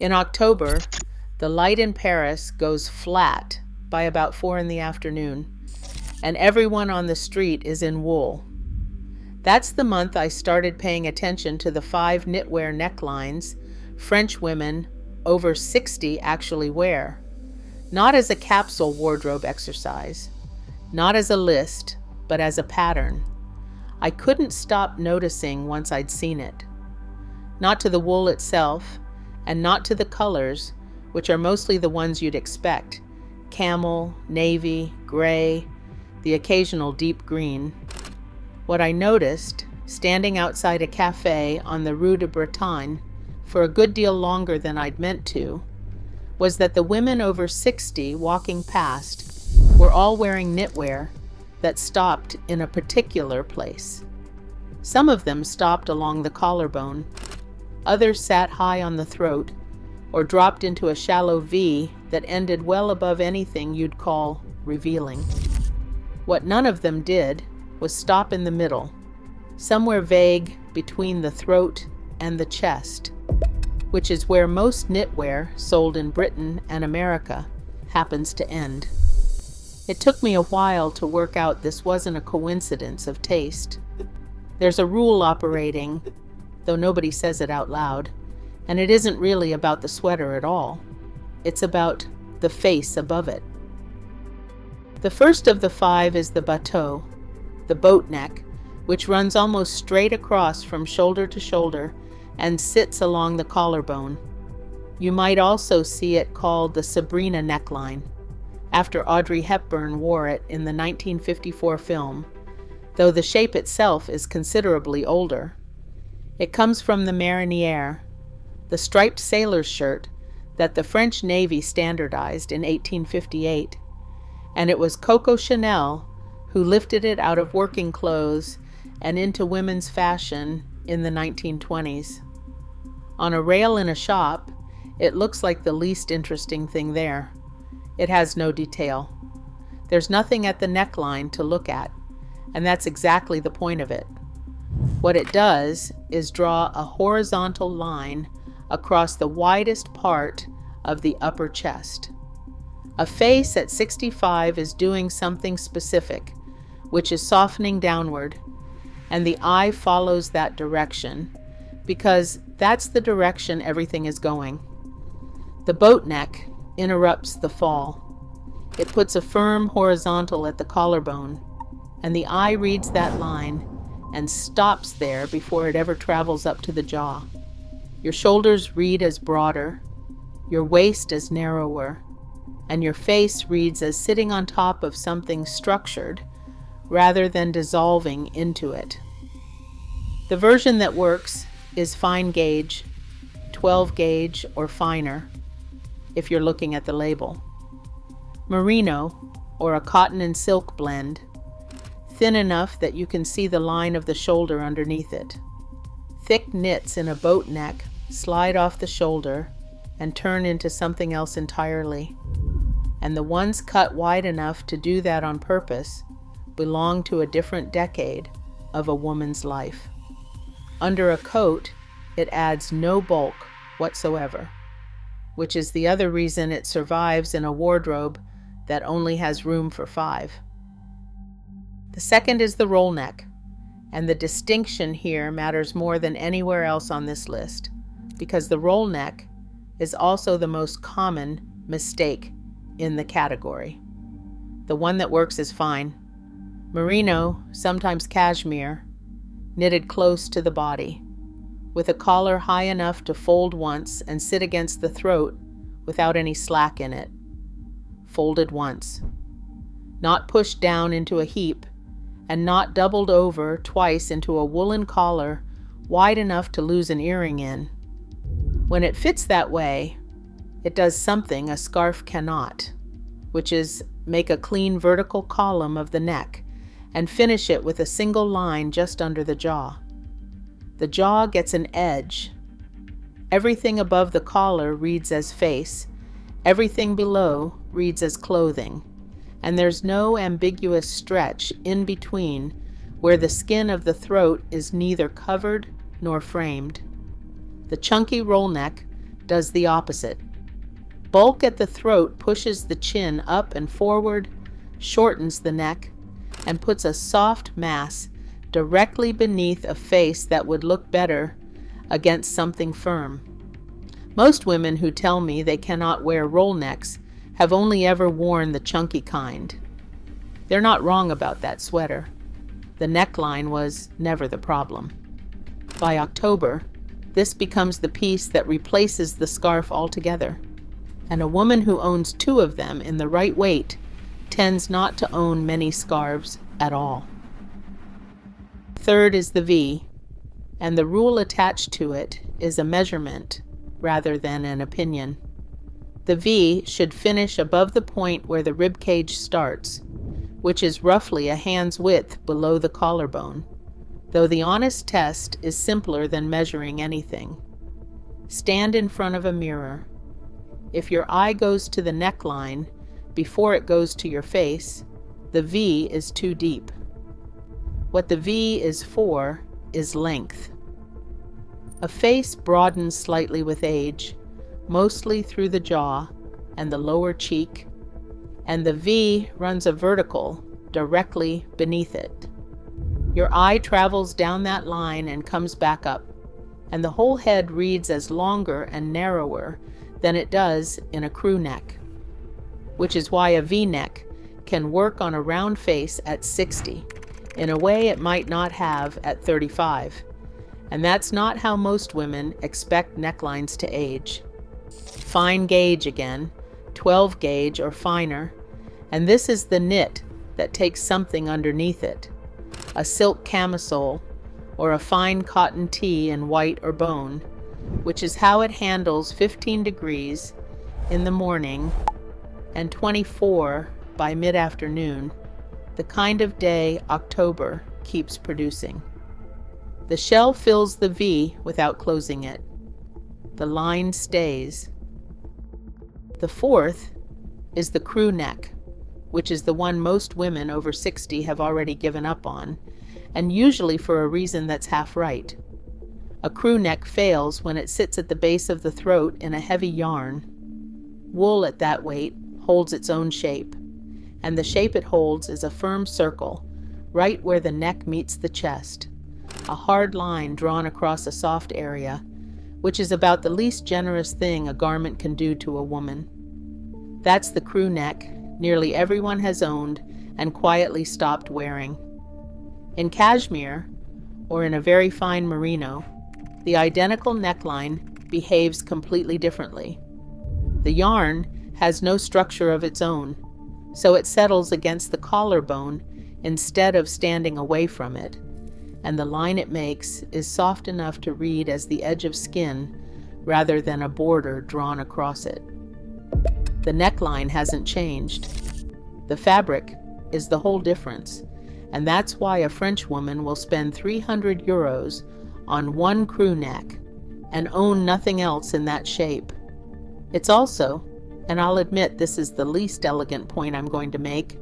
In October, the light in Paris goes flat by about 4 in the afternoon, and everyone on the street is in wool. That's the month I started paying attention to the 5 knitwear necklines French women over 60 actually wear. Not as a capsule wardrobe exercise, not as a list, but as a pattern. I couldn't stop noticing once I'd seen it. Not to the wool itself, and not to the colors, which are mostly the ones you'd expect: camel, navy, gray, the occasional deep green. What I noticed, standing outside a cafe on the Rue de Bretagne for a good deal longer than I'd meant to, was that the women over 60 walking past were all wearing knitwear that stopped in a particular place. Some of them stopped along the collarbone, others sat high on the throat, or dropped into a shallow V that ended well above anything you'd call revealing. What none of them did was stop in the middle, somewhere vague between the throat and the chest, which is where most knitwear sold in Britain and America happens to end. It took me a while to work out this wasn't a coincidence of taste. There's a rule operating, though nobody says it out loud, and it isn't really about the sweater at all. It's about the face above it. The first of the 5 is the bateau, the boat neck, which runs almost straight across from shoulder to shoulder and sits along the collarbone. You might also see it called the Sabrina neckline, after Audrey Hepburn wore it in the 1954 film, though the shape itself is considerably older. It comes from the marinière, the striped sailor's shirt that the French Navy standardized in 1858, and it was Coco Chanel who lifted it out of working clothes and into women's fashion in the 1920s. On a rail in a shop, it looks like the least interesting thing there. It has no detail. There's nothing at the neckline to look at, and that's exactly the point of it. What it does is draw a horizontal line across the widest part of the upper chest. A face at 65 is doing something specific, which is softening downward, and the eye follows that direction, because that's the direction everything is going. The boat neck interrupts the fall. It puts a firm horizontal at the collarbone, and the eye reads that line and stops there before it ever travels up to the jaw. Your shoulders read as broader, your waist as narrower, and your face reads as sitting on top of something structured rather than dissolving into it. The version that works is fine gauge, 12 gauge or finer, if you're looking at the label. Merino, or a cotton and silk blend, thin enough that you can see the line of the shoulder underneath it. Thick knits in a boat neck slide off the shoulder and turn into something else entirely, and the ones cut wide enough to do that on purpose belong to a different decade of a woman's life. Under a coat, it adds no bulk whatsoever, which is the other reason it survives in a wardrobe that only has room for 5. The second is the roll neck, and the distinction here matters more than anywhere else on this list, because the roll neck is also the most common mistake in the category. The one that works is fine. Merino, sometimes cashmere, knitted close to the body, with a collar high enough to fold once and sit against the throat without any slack in it. Folded once. Not pushed down into a heap, and not doubled over twice into a woolen collar wide enough to lose an earring in. When it fits that way, it does something a scarf cannot, which is make a clean vertical column of the neck and finish it with a single line just under the jaw. The jaw gets an edge. Everything above the collar reads as face, everything below reads as clothing, and there's no ambiguous stretch in between where the skin of the throat is neither covered nor framed. The chunky roll neck does the opposite. Bulk at the throat pushes the chin up and forward, shortens the neck, and puts a soft mass directly beneath a face that would look better against something firm. Most women who tell me they cannot wear roll necks have only ever worn the chunky kind. They're not wrong about that sweater. The neckline was never the problem. By October, this becomes the piece that replaces the scarf altogether, and a woman who owns 2 of them in the right weight tends not to own many scarves at all. Third is the V, and the rule attached to it is a measurement rather than an opinion. The V should finish above the point where the rib cage starts, which is roughly a hand's width below the collarbone, though the honest test is simpler than measuring anything. Stand in front of a mirror. If your eye goes to the neckline before it goes to your face, the V is too deep. What the V is for is length. A face broadens slightly with age, mostly through the jaw and the lower cheek, and the V runs a vertical directly beneath it. Your eye travels down that line and comes back up, and the whole head reads as longer and narrower than it does in a crew neck, which is why a V-neck can work on a round face at 60 in a way it might not have at 35. And that's not how most women expect necklines to age. Fine gauge again, 12 gauge or finer, and this is the knit that takes something underneath it. A silk camisole or a fine cotton tee in white or bone, which is how it handles 15 degrees in the morning and 24 by mid-afternoon, the kind of day October keeps producing. The shell fills the V without closing it. The line stays. The fourth is the crew neck, which is the one most women over 60 have already given up on, and usually for a reason that's half right. A crew neck fails when it sits at the base of the throat in a heavy yarn. Wool at that weight holds its own shape, and the shape it holds is a firm circle, right where the neck meets the chest, a hard line drawn across a soft area, which is about the least generous thing a garment can do to a woman. That's the crew neck nearly everyone has owned and quietly stopped wearing. In cashmere, or in a very fine merino, the identical neckline behaves completely differently. The yarn has no structure of its own, so it settles against the collarbone instead of standing away from it, and the line it makes is soft enough to read as the edge of skin rather than a border drawn across it. The neckline hasn't changed. The fabric is the whole difference, and that's why a Frenchwoman will spend 300 euros on one crew neck and own nothing else in that shape. It's also, and I'll admit this is the least elegant point I'm going to make,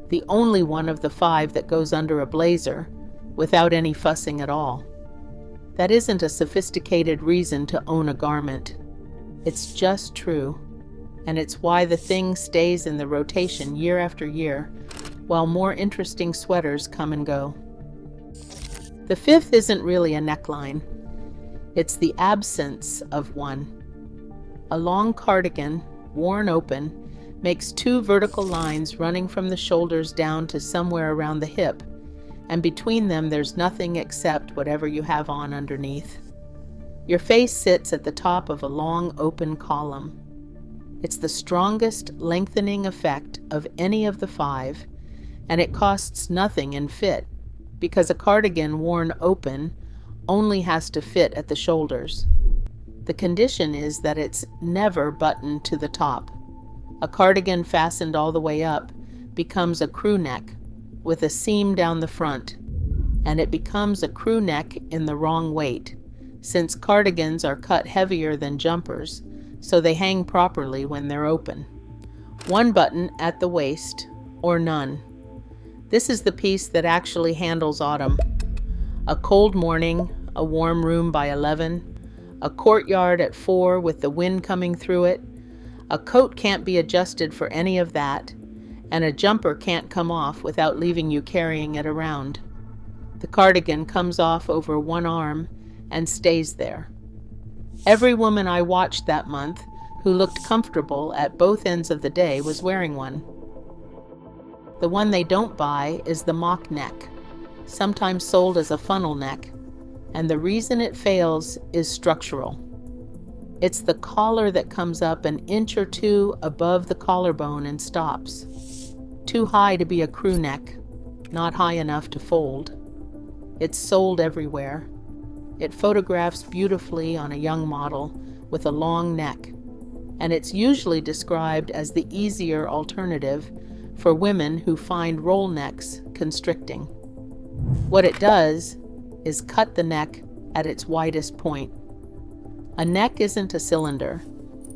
the only one of the 5 that goes under a blazer without any fussing at all. That isn't a sophisticated reason to own a garment. It's just true, and it's why the thing stays in the rotation year after year, while more interesting sweaters come and go. The fifth isn't really a neckline. It's the absence of one. A long cardigan, worn open, makes 2 vertical lines running from the shoulders down to somewhere around the hip, and between them there's nothing except whatever you have on underneath. Your face sits at the top of a long open column. It's the strongest lengthening effect of any of the 5, and it costs nothing in fit, because a cardigan worn open only has to fit at the shoulders. The condition is that it's never buttoned to the top. A cardigan fastened all the way up becomes a crew neck with a seam down the front, and it becomes a crew neck in the wrong weight, since cardigans are cut heavier than jumpers, so they hang properly when they're open. 1 button at the waist, or none. This is the piece that actually handles autumn. A cold morning, a warm room by 11, a courtyard at 4 with the wind coming through it. A coat can't be adjusted for any of that, and a jumper can't come off without leaving you carrying it around. The cardigan comes off over one arm and stays there. Every woman I watched that month who looked comfortable at both ends of the day was wearing one. The one they don't buy is the mock neck, sometimes sold as a funnel neck, and the reason it fails is structural. It's the collar that comes up an inch or two above the collarbone and stops. Too high to be a crew neck, not high enough to fold. It's sold everywhere. It photographs beautifully on a young model with a long neck, and it's usually described as the easier alternative for women who find roll necks constricting. What it does is cut the neck at its widest point. A neck isn't a cylinder.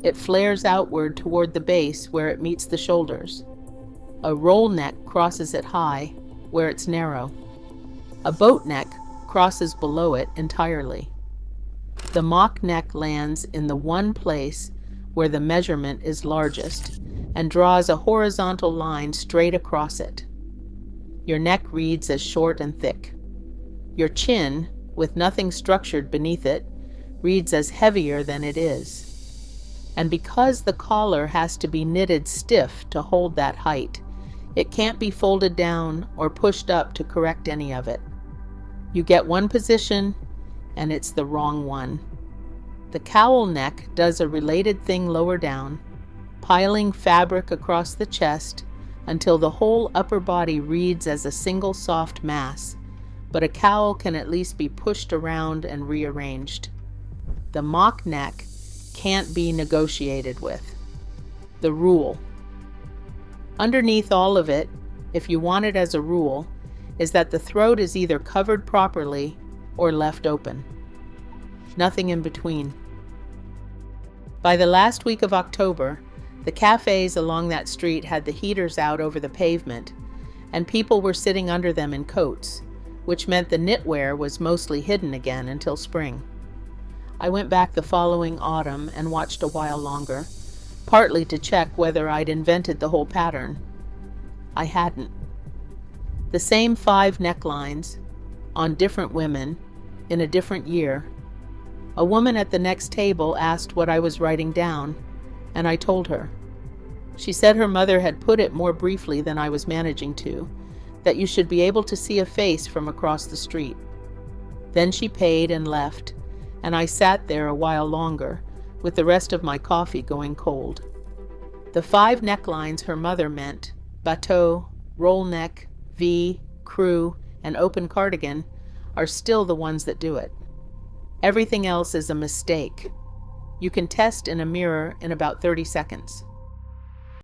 It flares outward toward the base where it meets the shoulders. A roll neck crosses it high where it's narrow. A boat neck crosses below it entirely. The mock neck lands in the one place where the measurement is largest and draws a horizontal line straight across it. Your neck reads as short and thick. Your chin, with nothing structured beneath it, reads as heavier than it is. And because the collar has to be knitted stiff to hold that height, it can't be folded down or pushed up to correct any of it. You get one position, and it's the wrong one. The cowl neck does a related thing lower down, piling fabric across the chest until the whole upper body reads as a single soft mass, but a cowl can at least be pushed around and rearranged. The mock neck can't be negotiated with. The rule. Underneath all of it, if you want it as a rule, is that the throat is either covered properly or left open. Nothing in between. By the last week of October, the cafes along that street had the heaters out over the pavement, and people were sitting under them in coats, which meant the knitwear was mostly hidden again until spring. I went back the following autumn and watched a while longer, partly to check whether I'd invented the whole pattern. I hadn't. The same 5 necklines, on different women, in a different year. A woman at the next table asked what I was writing down, and I told her. She said her mother had put it more briefly than I was managing to, that you should be able to see a face from across the street. Then she paid and left, and I sat there a while longer, with the rest of my coffee going cold. The 5 necklines her mother meant, bateau, roll neck, V, crew, and open cardigan, are still the ones that do it. Everything else is a mistake. You can test in a mirror in about 30 seconds.